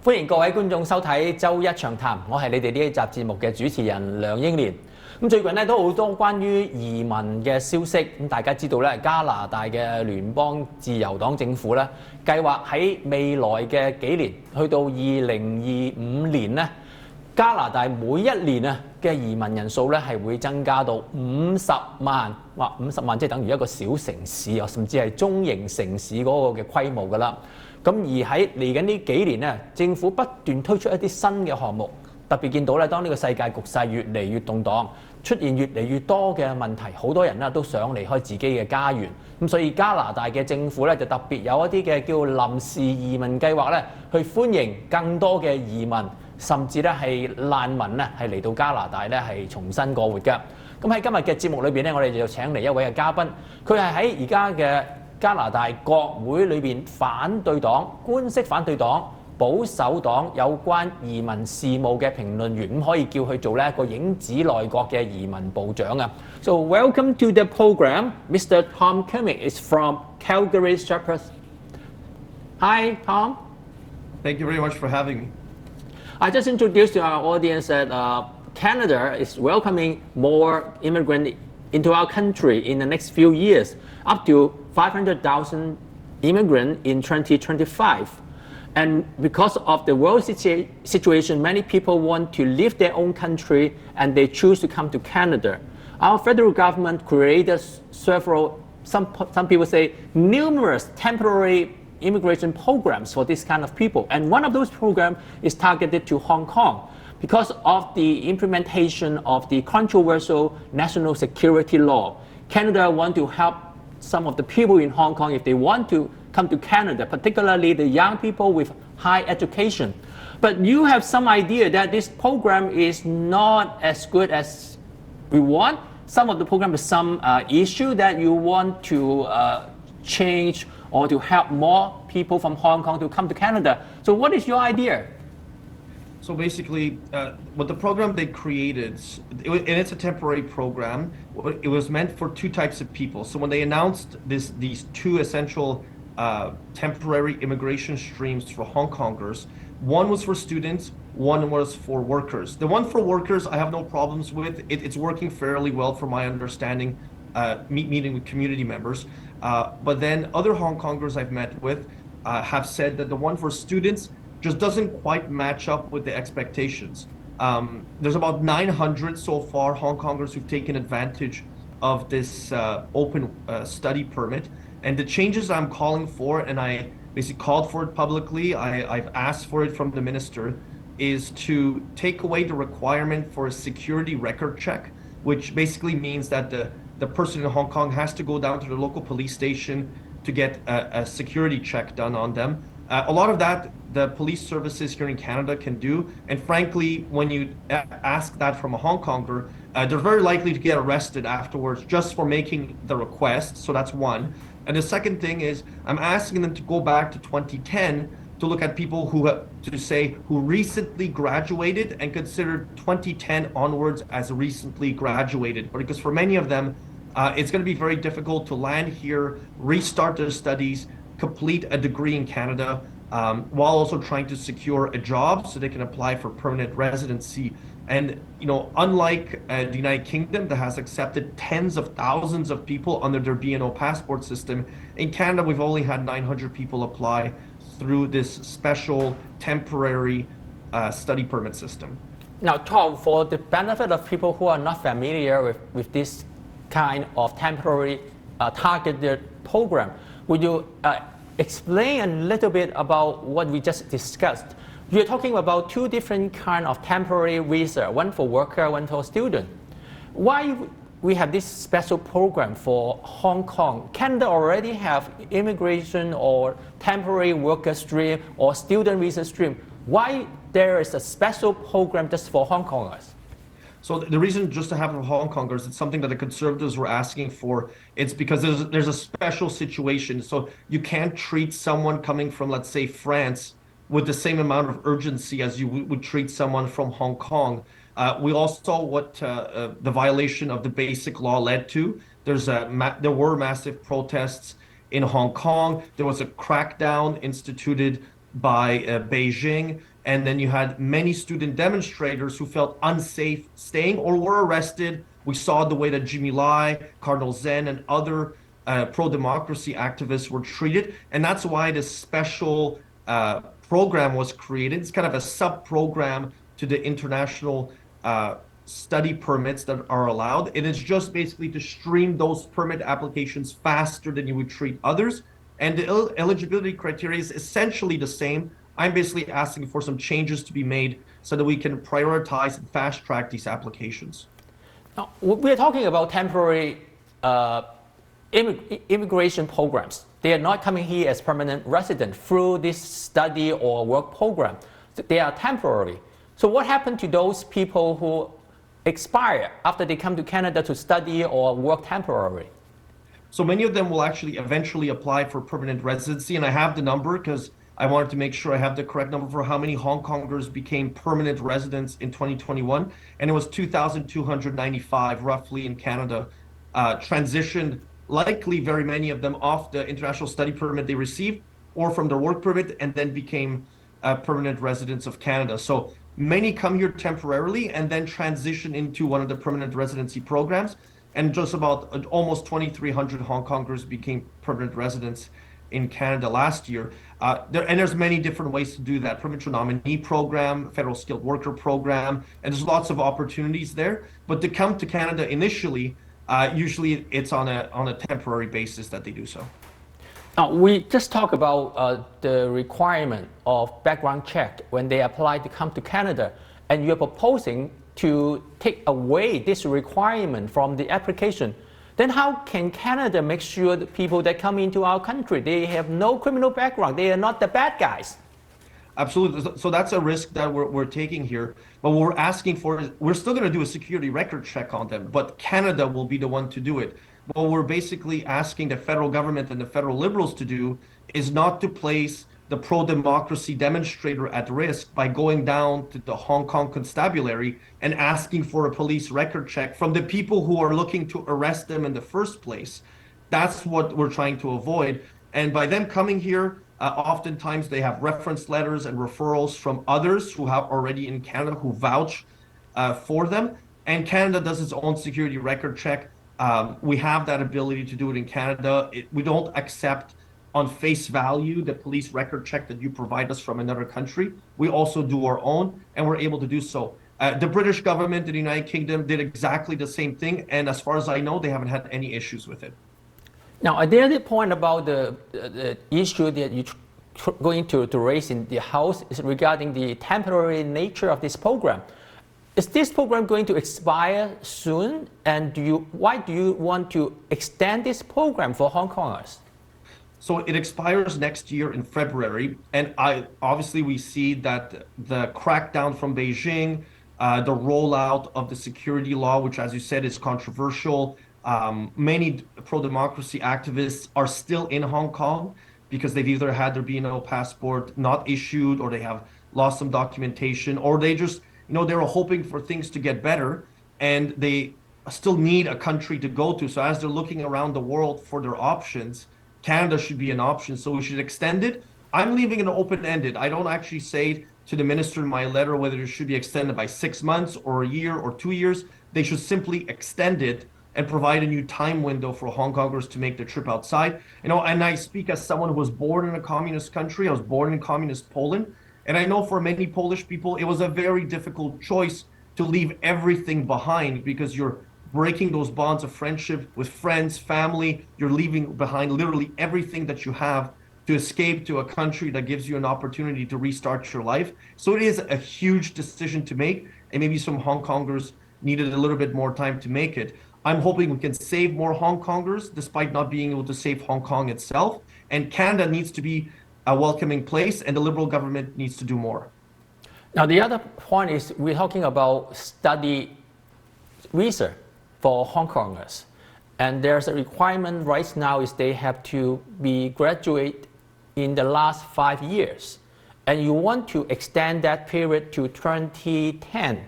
歡迎各位觀眾收睇周一長談，我係你哋呢一集節目嘅主持人梁英年。咁最近咧都好多關於移民嘅消息，咁大家知道咧加拿大嘅聯邦自由黨政府咧計劃喺未來嘅幾年，去到2025年咧，加拿大每一年啊嘅移民人數咧係會增加到50萬，哇！50萬即係等於一個小城市啊，甚至係中型城市嗰個嘅規模㗎啦。咁而喺嚟緊呢幾年咧，政府不斷推出一啲新嘅項目，特別見到咧，當呢個世界局勢越嚟越動盪，出現越嚟越多嘅問題，好多人咧都想離開自己嘅家園。咁所以加拿大嘅政府咧就特別有一啲嘅叫臨時移民計劃咧，去歡迎更多嘅移民，甚至咧係難民咧係嚟到加拿大咧係重新過活嘅。咁喺今日嘅節目裏邊咧，我哋就請嚟一位嘅嘉賓，佢係喺而家嘅加拿大國會裏邊反對黨、官式反對黨、保守黨有關移民事務嘅評論員，咁可以叫佢做呢一個影子內閣嘅移民部長啊。So welcome to the program. Mr. Kmiec is from Calgary, Shepard. Hi, Tom. Thank you very much for having me. I just introduced to our audience that Canada is welcoming more immigrants into our country in the next few years, up to 500,000 immigrants in 2025. And because of the world situation, many people want to leave their own country and they choose to come to Canada. Our federal government created several, some people say, numerous temporary immigration programs for this kind of people. And one of those programs is targeted to Hong Kong. Because of the implementation of the controversial national security law, Canada want to help some of the people in Hong Kong if they want to come to Canada, particularly the young people with high education. But you have some idea that this program is not as good as we want. Some of the program is some issue that you want to change or to help more people from Hong Kong to come to Canada. So what is your idea? So basically, what the program they created, and it's a temporary program, it was meant for two types of people. So when they announced these two essential temporary immigration streams for Hong Kongers, one was for students, one was for workers. The one for workers, I have no problems with. It's working fairly well from my understanding, meeting with community members. But then other Hong Kongers I've met with have said that the one for students just doesn't quite match up with the expectations. There's about 900 so far Hong Kongers who've taken advantage of this open study permit. And the changes I'm calling for, and I basically called for it publicly, I've asked for it from the minister, is to take away the requirement for a security record check, which basically means that the person in Hong Kong has to go down to the local police station to get a security check done on them. A lot of that the police services here in Canada can do, and frankly, when you ask that from a Hong Konger, they're very likely to get arrested afterwards just for making the request. So that's one. And the second thing is, I'm asking them to go back to 2010 to look at people who recently graduated and consider 2010 onwards as recently graduated. Because for many of them, it's going to be very difficult to land here, restart their studies, complete a degree in Canada, while also trying to secure a job so they can apply for permanent residency. And unlike the United Kingdom that has accepted tens of thousands of people under their BNO passport system, in Canada we've only had 900 people apply through this special temporary study permit system. Now, Tom, for the benefit of people who are not familiar with this kind of temporary targeted program, would you explain a little bit about what we just discussed? You're talking about two different kinds of temporary visa, one for worker, one for student. Why we have this special program for Hong Kong? Canada already have immigration or temporary worker stream or student visa stream. Why there is a special program just for Hong Kongers? So the reason just to have for Hong Kongers, it's something that the Conservatives were asking for. It's because there's a special situation. So you can't treat someone coming from, let's say, France with the same amount of urgency as you would treat someone from Hong Kong. We all saw what the violation of the basic law led to. There were massive protests in Hong Kong. There was a crackdown instituted by Beijing. And then you had many student demonstrators who felt unsafe staying or were arrested. We saw the way that Jimmy Lai, Cardinal Zen, and other pro-democracy activists were treated. And that's why this special program was created. It's kind of a sub-program to the international study permits that are allowed. And it's just basically to stream those permit applications faster than you would treat others. And the eligibility criteria is essentially the same. I'm basically asking for some changes to be made so that we can prioritize and fast track these applications. Now, we're talking about temporary immigration programs. They are not coming here as permanent residents through this study or work program. They are temporary. So what happened to those people who expire after they come to Canada to study or work temporarily? So many of them will actually eventually apply for permanent residency, and I have the number because I wanted to make sure I have the correct number for how many Hong Kongers became permanent residents in 2021, and it was 2,295 roughly in Canada, transitioned likely very many of them off the international study permit they received or from their work permit and then became permanent residents of Canada. So many come here temporarily and then transition into one of the permanent residency programs. And just about almost 2,300 Hong Kongers became permanent residents in Canada last year. There's many different ways to do that. Provincial nominee program, federal skilled worker program, and there's lots of opportunities there. But to come to Canada initially, usually it's on a temporary basis that they do so. Now, we just talked about the requirement of background check when they apply to come to Canada, and you're proposing to take away this requirement from the application. Then how can Canada make sure that people that come into our country, they have no criminal background, they are not the bad guys? Absolutely. So that's a risk that we're taking here. But what we're asking for is we're still going to do a security record check on them, but Canada will be the one to do it. What we're basically asking the federal government and the federal Liberals to do is not to place the pro-democracy demonstrator at risk by going down to the Hong Kong constabulary and asking for a police record check from the people who are looking to arrest them in the first place. That's what we're trying to avoid. And by them coming here, oftentimes they have reference letters and referrals from others who have already in Canada who vouch for them. And Canada does its own security record check. We have that ability to do it in Canada. We don't accept on face value the police record check that you provide us from another country. We also do our own, and we're able to do so. The British government in the United Kingdom did exactly the same thing, and as far as I know, they haven't had any issues with it. Now, the other point about the issue that you're going to raise in the House is regarding the temporary nature of this program. Is this program going to expire soon? And why do you want to extend this program for Hong Kongers? So it expires next year in February, and obviously we see that the crackdown from Beijing, the rollout of the security law, which, as you said, is controversial. Many pro-democracy activists are still in Hong Kong because they've either had their BNO passport not issued, or they have lost some documentation, or they just, they were hoping for things to get better, and they still need a country to go to. So as they're looking around the world for their options, Canada should be an option, so we should extend it. I'm leaving it open-ended. I don't actually say to the minister in my letter whether it should be extended by 6 months or a year or 2 years. They should simply extend it and provide a new time window for Hong Kongers to make the trip outside. And I speak as someone who was born in a communist country. I was born in communist Poland. And I know for many Polish people, it was a very difficult choice to leave everything behind, because you're breaking those bonds of friendship with friends, family. You're leaving behind literally everything that you have to escape to a country that gives you an opportunity to restart your life. So it is a huge decision to make, and maybe some Hong Kongers needed a little bit more time to make it. I'm hoping we can save more Hong Kongers despite not being able to save Hong Kong itself. And Canada needs to be a welcoming place, and the Liberal government needs to do more. Now, the other point is we're talking about study visa for Hong Kongers. And there's a requirement right now is they have to be graduate in the last 5 years. And you want to extend that period to 2010.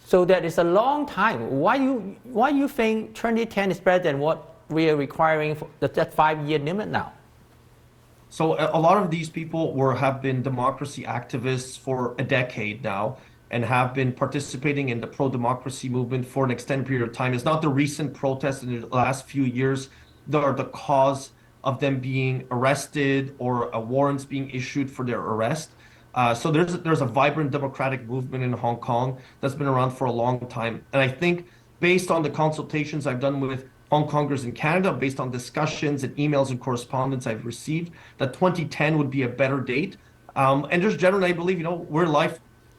So that is a long time. Why you think 2010 is better than what we are requiring for that 5-year limit now? So a lot of these people have been democracy activists for a decade now and have been participating in the pro-democracy movement for an extended period of time. It's not the recent protests in the last few years that are the cause of them being arrested or warrants being issued for their arrest. So there's a vibrant democratic movement in Hong Kong that's been around for a long time. And I think based on the consultations I've done with Hong Kongers in Canada, based on discussions and emails and correspondence I've received, that 2010 would be a better date. And just generally, I believe, we're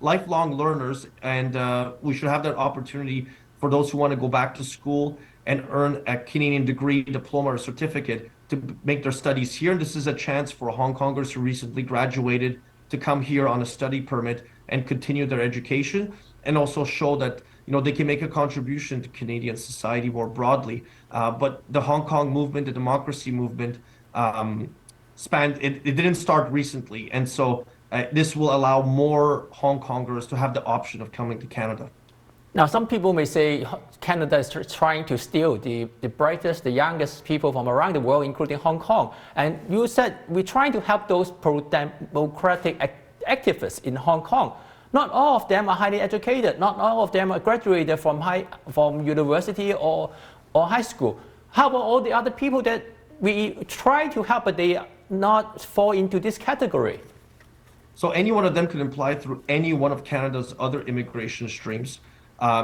lifelong learners, and we should have that opportunity for those who want to go back to school and earn a Canadian degree, diploma, or certificate to make their studies here. And this is a chance for Hong Kongers who recently graduated to come here on a study permit and continue their education, and also show that they can make a contribution to Canadian society more broadly. But the Hong Kong movement, the democracy movement, it didn't start recently, and so this will allow more Hong Kongers to have the option of coming to Canada. Now, some people may say Canada is trying to steal the brightest, the youngest people from around the world, including Hong Kong. And you said we're trying to help those pro-democratic activists in Hong Kong. Not all of them are highly educated. Not all of them are graduated from university or high school. How about all the other people that we try to help, but they not fall into this category? So any one of them could apply through any one of Canada's other immigration streams,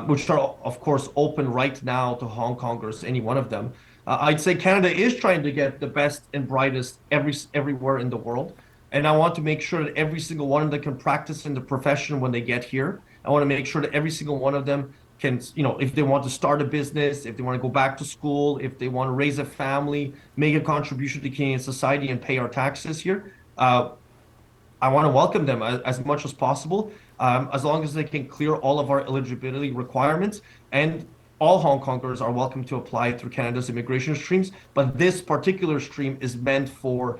which are, of course, open right now to Hong Kongers, any one of them. I'd say Canada is trying to get the best and brightest everywhere in the world. And I want to make sure that every single one of them can practice in the profession when they get here. I want to make sure that every single one of them can, if they want to start a business, if they want to go back to school, if they want to raise a family, make a contribution to Canadian society and pay our taxes here, I want to welcome them as much as possible, as long as they can clear all of our eligibility requirements. And all Hong Kongers are welcome to apply through Canada's immigration streams. But this particular stream is meant for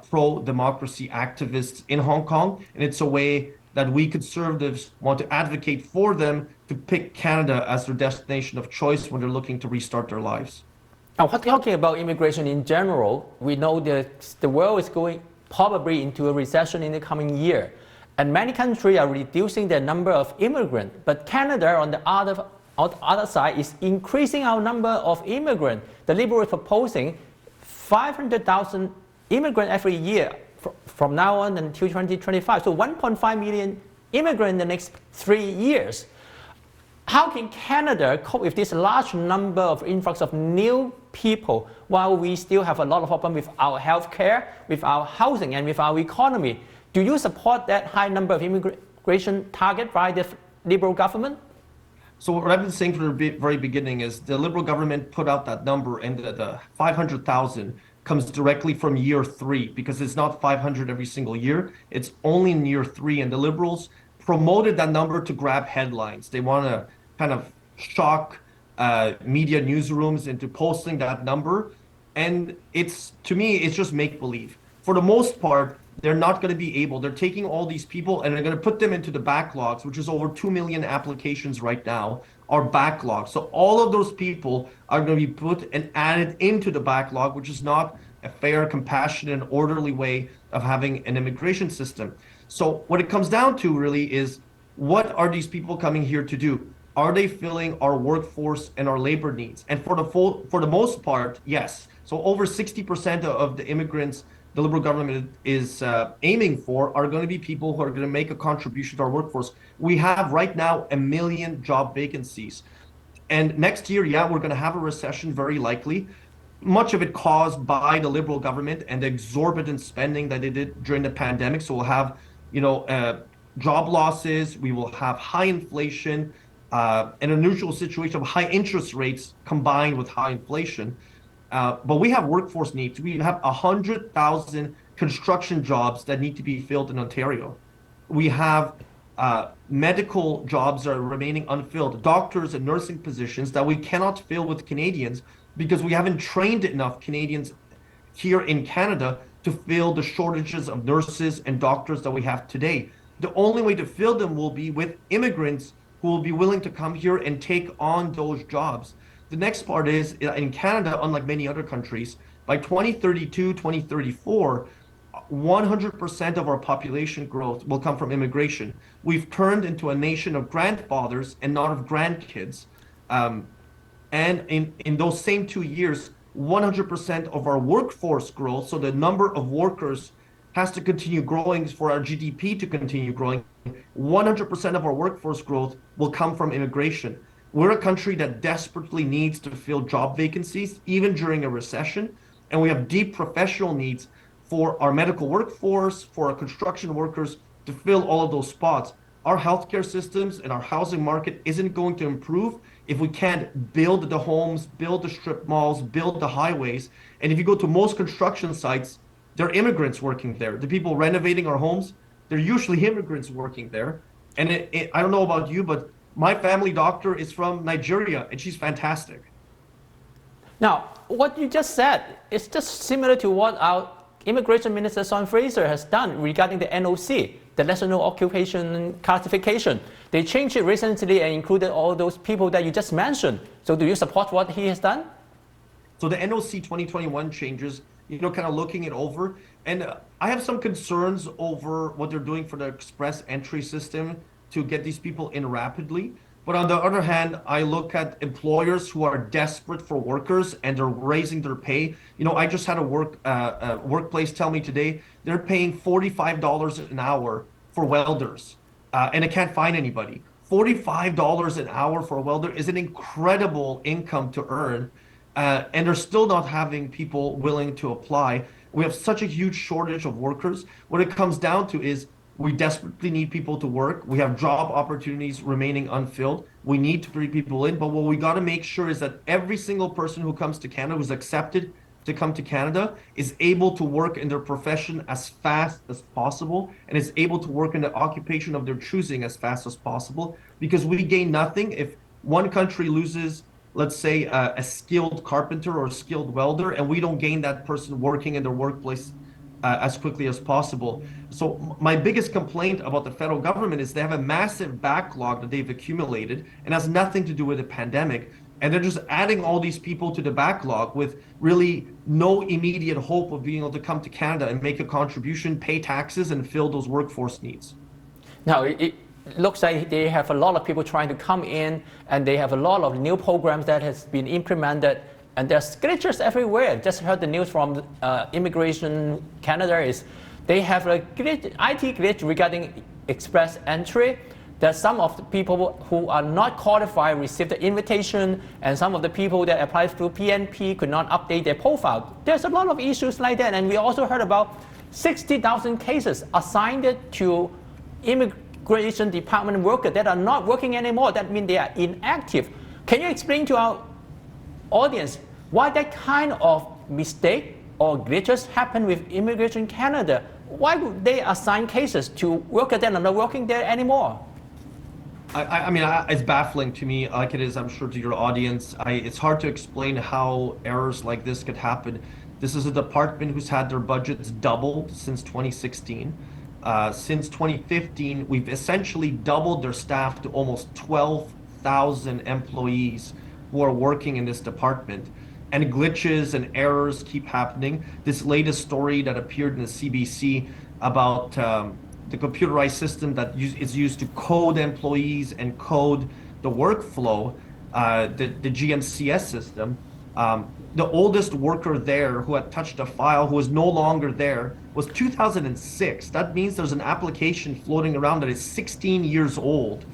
pro-democracy activists in Hong Kong. And it's a way that we conservatives want to advocate for them to pick Canada as their destination of choice when they're looking to restart their lives. Now, talking about immigration in general, we know that the world is going probably into a recession in the coming year. And many countries are reducing their number of immigrants. But Canada, on the other side, is increasing our number of immigrants. The Liberal is proposing 500,000 immigrants every year from now on until 2025. So 1.5 million immigrants in the next 3 years. How can Canada cope with this large number of influx of new people while we still have a lot of problems with our healthcare, with our housing, and with our economy? Do you support that high number of immigration target by the Liberal government? So what I've been saying from the very beginning is the Liberal government put out that number, and the 500,000 comes directly from year 3, because it's not 500 every single year. It's only in year 3, and the Liberals promoted that number to grab headlines. They want to kind of shock media newsrooms into posting that number. And to me, it's just make-believe. For the most part, they're not going to be able. They're taking all these people and they're going to put them into the backlogs, which is over 2 million applications right now, are backlogged. So all of those people are going to be put and added into the backlog, which is not a fair, compassionate, and orderly way of having an immigration system. So what it comes down to really is, what are these people coming here to do? Are they filling our workforce and our labor needs? And for the most part, yes. So over 60% of the immigrants the Liberal government is aiming for are going to be people who are going to make a contribution to our workforce. We have right now 1 million job vacancies. And next year, yeah, we're going to have a recession, very likely. Much of it caused by the Liberal government and the exorbitant spending that they did during the pandemic. So we'll have, job losses. We will have high inflation, an unusual situation of high interest rates combined with high inflation. But we have workforce needs. We have 100,000 construction jobs that need to be filled in Ontario. We have medical jobs that are remaining unfilled, doctors and nursing positions that we cannot fill with Canadians because we haven't trained enough Canadians here in Canada to fill the shortages of nurses and doctors that we have today. The only way to fill them will be with immigrants who will be willing to come here and take on those jobs. The next part is, in Canada, unlike many other countries, by 2032, 2034, 100% of our population growth will come from immigration. We've turned into a nation of grandfathers and not of grandkids. And in those same 2 years, 100% of our workforce growth, so the number of workers has to continue growing for our GDP to continue growing. 100% of our workforce growth will come from immigration. We're a country that desperately needs to fill job vacancies, even during a recession. And we have deep professional needs for our medical workforce, for our construction workers to fill all of those spots. Our healthcare systems and our housing market isn't going to improve if we can't build the homes, build the strip malls, build the highways. And if you go to most construction sites, there are immigrants working there. The people renovating our homes, they're usually immigrants working there. And I don't know about you, but my family doctor is from Nigeria, and she's fantastic. Now, what you just said is just similar to what our Immigration Minister Sean Fraser has done regarding the NOC, the National Occupation Classification. They changed it recently and included all those people that you just mentioned. So do you support what he has done? So the NOC 2021 changes, kind of looking it over. And I have some concerns over what they're doing for the express entry system to get these people in rapidly. But on the other hand, I look at employers who are desperate for workers and they're raising their pay. I just had a workplace tell me today they're paying $45 an hour for welders, and they can't find anybody. $45 an hour for a welder is an incredible income to earn, and they're still not having people willing to apply. We have such a huge shortage of workers. What it comes down to is we desperately need people to work. We have job opportunities remaining unfilled. We need to bring people in. But what we got to make sure is that every single person who comes to Canada, who's accepted to come to Canada, is able to work in their profession as fast as possible and is able to work in the occupation of their choosing as fast as possible. Because we gain nothing if one country loses, let's say, a skilled carpenter or a skilled welder, and we don't gain that person working in their workplace as quickly as possible. So my biggest complaint about the federal government is they have a massive backlog that they've accumulated and has nothing to do with the pandemic. And they're just adding all these people to the backlog with really no immediate hope of being able to come to Canada and make a contribution, pay taxes, and fill those workforce needs. Now, it looks like they have a lot of people trying to come in, and they have a lot of new programs that has been implemented. And there's glitches everywhere. Just heard the news from Immigration Canada is they have a glitch, IT glitch regarding express entry. That some of the people who are not qualified received the invitation, and some of the people that applied through PNP could not update their profile. There's a lot of issues like that, and we also heard about 60,000 cases assigned to Immigration Department workers that are not working anymore. That means they are inactive. Can you explain to our audience why that kind of mistake or glitches happen with Immigration Canada? Why would they assign cases to workers that are not working there anymore? I mean, it's baffling to me, like it is, I'm sure, to your audience. It's hard to explain how errors like this could happen. This is a department who's had their budgets doubled since 2016. Since 2015, we've essentially doubled their staff to almost 12,000 employees who are working in this department. And glitches and errors keep happening. This latest story that appeared in the CBC about the computerized system that is used to code employees and code the workflow, the GMCS system. The oldest worker there who had touched a file, who is no longer there, was 2006. That means there's an application floating around that is 16 years old.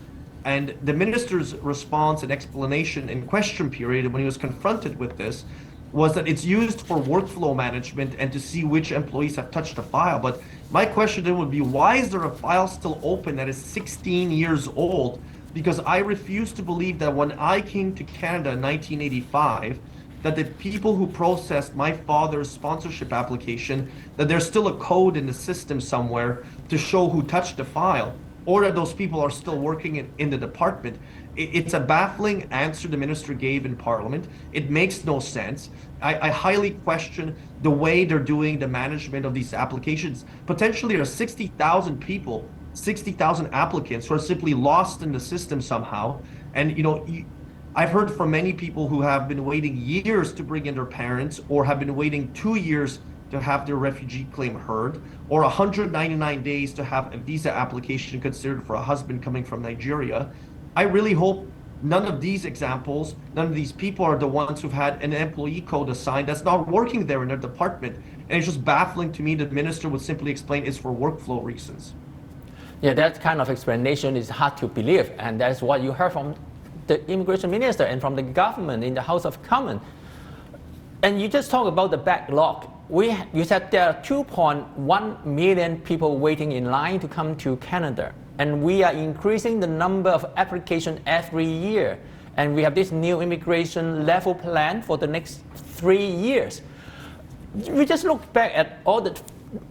And the minister's response and explanation in question period when he was confronted with this was that it's used for workflow management and to see which employees have touched a file. But my question then would be, why is there a file still open that is 16 years old? Because I refuse to believe that when I came to Canada in 1985, that the people who processed my father's sponsorship application, that there's still a code in the system somewhere to show who touched the file, or that those people are still working in the department. It's a baffling answer the minister gave in Parliament. It makes no sense. I highly question the way they're doing the management of these applications. Potentially there are 60,000 people, 60,000 applicants who are simply lost in the system somehow. And I've heard from many people who have been waiting years to bring in their parents, or have been waiting 2 years to have their refugee claim heard, or 199 days to have a visa application considered for a husband coming from Nigeria. I really hope none of these examples, none of these people are the ones who've had an employee code assigned that's not working there in their department. And it's just baffling to me that the minister would simply explain it's for workflow reasons. Yeah, that kind of explanation is hard to believe, and that's what you heard from the immigration minister and from the government in the House of Commons. And you just talk about the backlog. You said there are 2.1 million people waiting in line to come to Canada, and we are increasing the number of applications every year. And we have this new immigration level plan for the next 3 years. We just look back at all the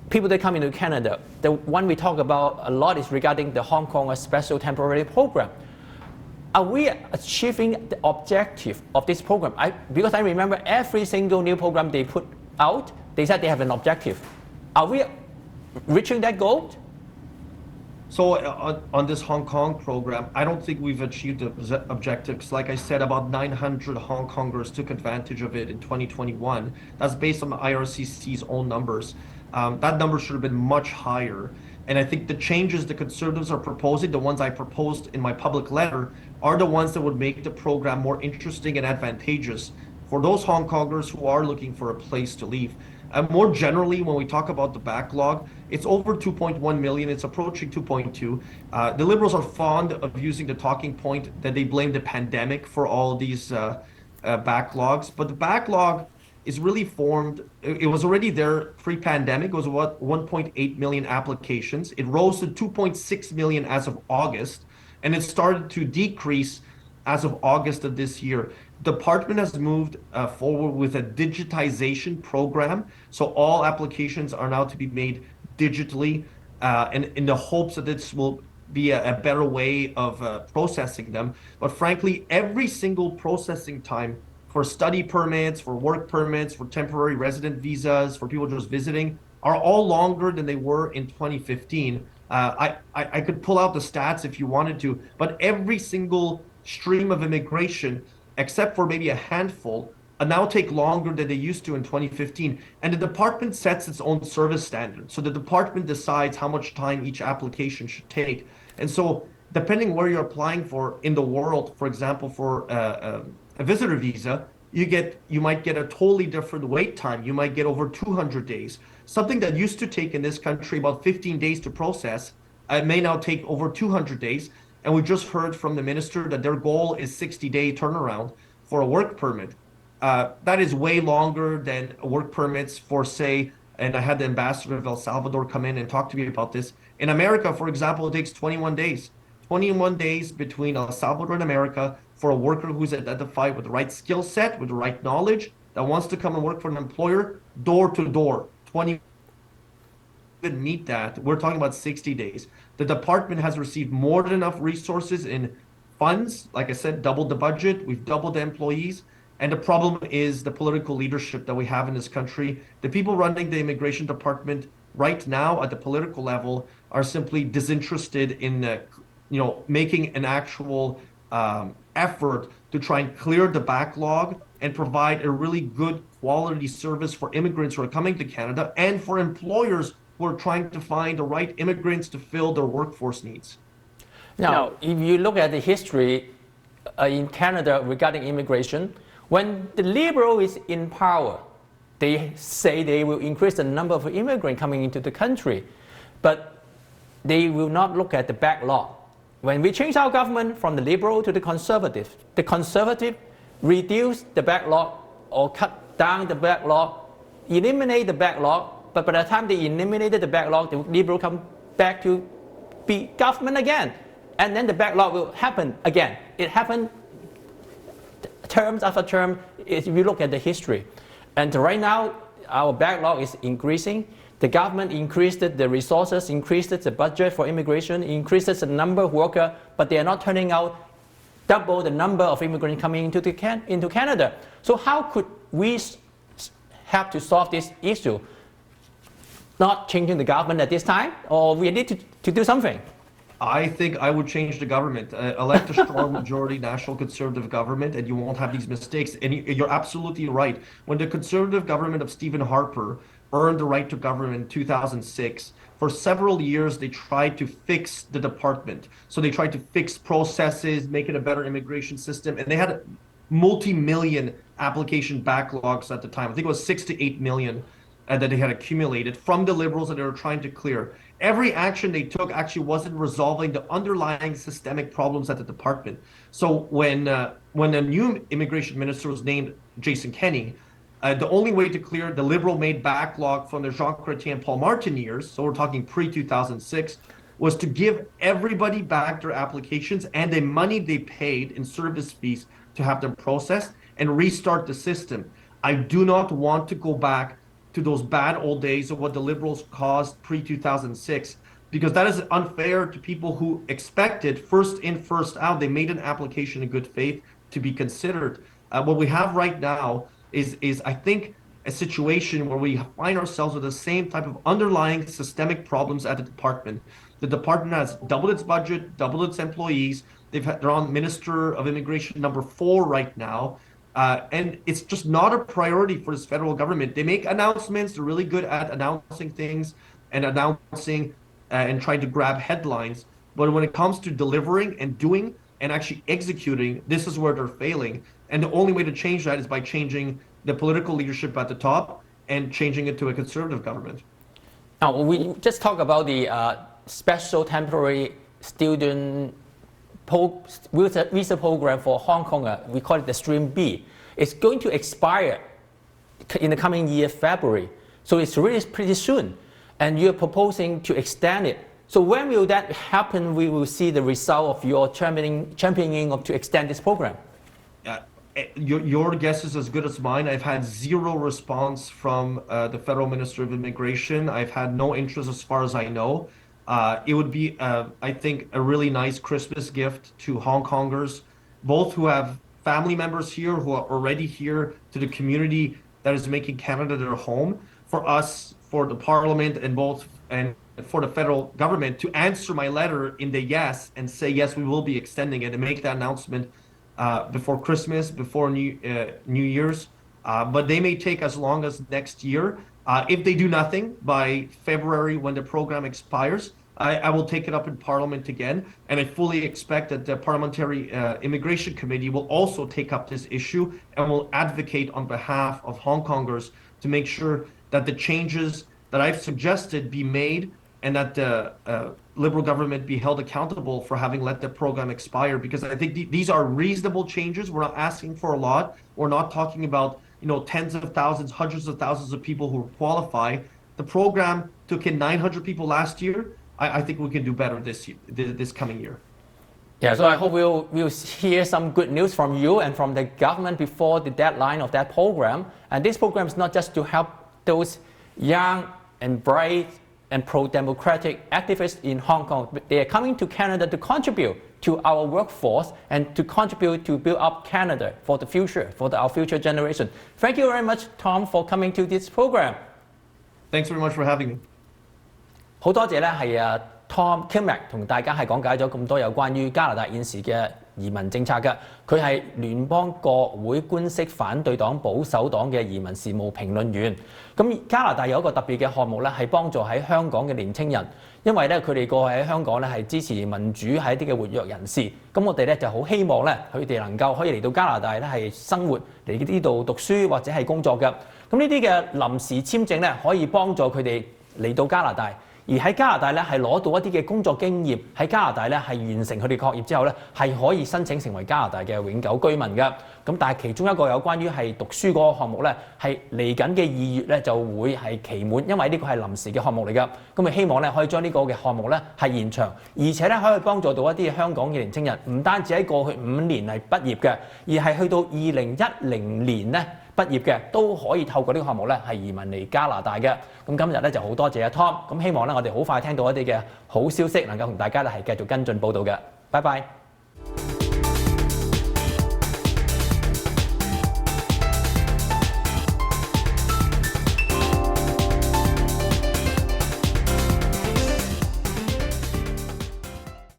people that come into Canada. The one we talk about a lot is regarding the Hong Kong Special Temporary Program. Are we achieving the objective of this program? Because I remember every single new program they put out, they said they have an objective. Are we reaching that goal? So on this Hong Kong program, I don't think we've achieved the objectives. Like I said, about 900 Hong Kongers took advantage of it in 2021. That's based on the IRCC's own numbers. That number should have been much higher. And I think the changes the Conservatives are proposing, the ones I proposed in my public letter, are the ones that would make the program more interesting and advantageous for those Hong Kongers who are looking for a place to live. More generally, when we talk about the backlog, it's over 2.1 million. It's approaching 2.2. The Liberals are fond of using the talking point that they blame the pandemic for all these backlogs. But the backlog is really formed. It was already there pre-pandemic. It was what, 1.8 million applications. It rose to 2.6 million as of August, and it started to decrease as of August of this year. Department has moved forward with a digitization program. So all applications are now to be made digitally, and in the hopes that this will be a better way of processing them. But frankly, every single processing time for study permits, for work permits, for temporary resident visas, for people just visiting, are all longer than they were in 2015. I could pull out the stats if you wanted to, but every single stream of immigration, except for maybe a handful, now take longer than they used to in 2015. And the department sets its own service standard. So the department decides how much time each application should take. And so depending where you're applying for in the world, for example, for a visitor visa, you might get a totally different wait time. You might get over 200 days. Something that used to take in this country about 15 days to process, it may now take over 200 days. And we just heard from the minister that their goal is 60-day turnaround for a work permit. That is way longer than work permits for, say, and I had the ambassador of El Salvador come in and talk to me about this. In America, for example, it takes 21 days. 21 days between El Salvador and America for a worker who's identified with the right skill set, with the right knowledge, that wants to come and work for an employer, door to door. 20 didn't meet that. We're talking about 60 days. The department has received more than enough resources in funds. Like I said, doubled the budget. We've doubled the employees. And the problem is the political leadership that we have in this country. The people running the immigration department right now at the political level are simply disinterested in making an actual effort to try and clear the backlog and provide a really good quality service for immigrants who are coming to Canada and for employers who are trying to find the right immigrants to fill their workforce needs. Now, if you look at the history in Canada regarding immigration, when the Liberal is in power, they say they will increase the number of immigrants coming into the country, but they will not look at the backlog. When we change our government from the Liberal to the Conservative reduce the backlog or cut down the backlog, eliminate the backlog, but by the time they eliminated the backlog, the Liberal come back to be government again. And then the backlog will happen again. It happened term after term if you look at the history. And right now, our backlog is increasing. The government increased the resources, increased the budget for immigration, increased the number of workers, but they are not turning out double the number of immigrants coming into Canada. So how could we have to solve this issue? Not changing the government at this time, or we need to do something? I think I would change the government, elect a strong majority national conservative government, and you won't have these mistakes. And you're absolutely right. When the conservative government of Stephen Harper earned the right to government in 2006. For several years, they tried to fix the department. So they tried to fix processes, make it a better immigration system. And they had multi-million application backlogs at the time. I think it was 6 to 8 million that they had accumulated from the Liberals that they were trying to clear. Every action they took actually wasn't resolving the underlying systemic problems at the department. So when a new immigration minister was named Jason Kenney, the only way to clear the Liberal made backlog from the Jean Chrétien and Paul Martin years, so we're talking pre-2006, was to give everybody back their applications and the money they paid in service fees to have them processed and restart the system. I do not want to go back to those bad old days of what the Liberals caused pre-2006, because that is unfair to people who expected first in, first out. They made an application in good faith to be considered. What we have right now is I think a situation where we find ourselves with the same type of underlying systemic problems at the department. The department has doubled its budget, doubled its employees. They're on Minister of Immigration number 4 right now. And it's just not a priority for this federal government. They make announcements. They're really good at announcing things and announcing and trying to grab headlines. But when it comes to delivering and doing and actually executing, this is where they're failing. And the only way to change that is by changing the political leadership at the top and changing it to a conservative government. Now, we just talk about the special temporary student visa program for Hong Kong. We call it the Stream B. It's going to expire in the coming year, February. So it's really pretty soon. And you're proposing to extend it. So when will that happen? We will see the result of your championing of to extend this program. Your guess is as good as mine. I've had zero response from the Federal Minister of Immigration. I've had no interest as far as I know. It would be, I think, a really nice Christmas gift to Hong Kongers, both who have family members here, who are already here, to the community that is making Canada their home, for us, for the Parliament, and for the federal government to answer my letter in the yes and say, yes, we will be extending it and make that announcement before Christmas, before New Year's. But they may take as long as next year. If they do nothing by February when the program expires, I will take it up in Parliament again, and I fully expect that the Parliamentary Immigration Committee will also take up this issue and will advocate on behalf of Hong Kongers to make sure that the changes that I've suggested be made and that the Liberal government be held accountable for having let the program expire, because I think these are reasonable changes. We're not asking for a lot. We're not talking about tens of thousands, hundreds of thousands of people who qualify. The program took in 900 people last year. I think we can do better this coming year. Yeah, so I hope we'll hear some good news from you and from the government before the deadline of that program. And this program is not just to help those young and bright and pro-democratic activists in Hong Kong. They are coming to Canada to contribute to our workforce and to contribute to build up Canada for the future, for our future generation. Thank you very much, Tom, for coming to this program. Thanks very much for having me. 好多謝咧係Tom Kmiec 同大家係講解咗咁多有關於加拿大現時嘅移民政策嘅。佢係聯邦國會官式反對黨保守黨嘅移民事務評論員。咁加拿大有一個特別嘅項目咧，係幫助喺香港嘅年青人，因為咧佢哋過去喺香港咧係支持民主係一啲嘅活躍人士。咁我哋咧就好希望咧佢哋能夠可以嚟到加拿大咧係生活嚟呢度讀書或者係工作嘅。咁呢啲嘅臨時簽證咧可以幫助佢哋嚟到加拿大。而喺加拿大咧係攞到一啲嘅工作經驗，喺加拿大咧係完成佢哋學業之後咧係可以申請成為加拿大嘅永久居民嘅。咁但係其中一個有關於係讀書嗰個項目咧，係嚟緊嘅2月咧就會係期滿，因為呢個係臨時嘅項目嚟㗎。咁咪希望咧可以將呢個嘅項目咧係延長，而且咧可以幫助到一啲香港嘅年青人，唔單止喺過去5年係畢業嘅，而係去到2010年咧畢業嘅都可以透過呢個項目咧係移民嚟加拿大嘅。咁今日咧就好多謝阿 Tom， 咁希望咧我哋好快聽到一啲嘅好消息，能夠同大家咧係繼續跟進報導嘅。拜拜。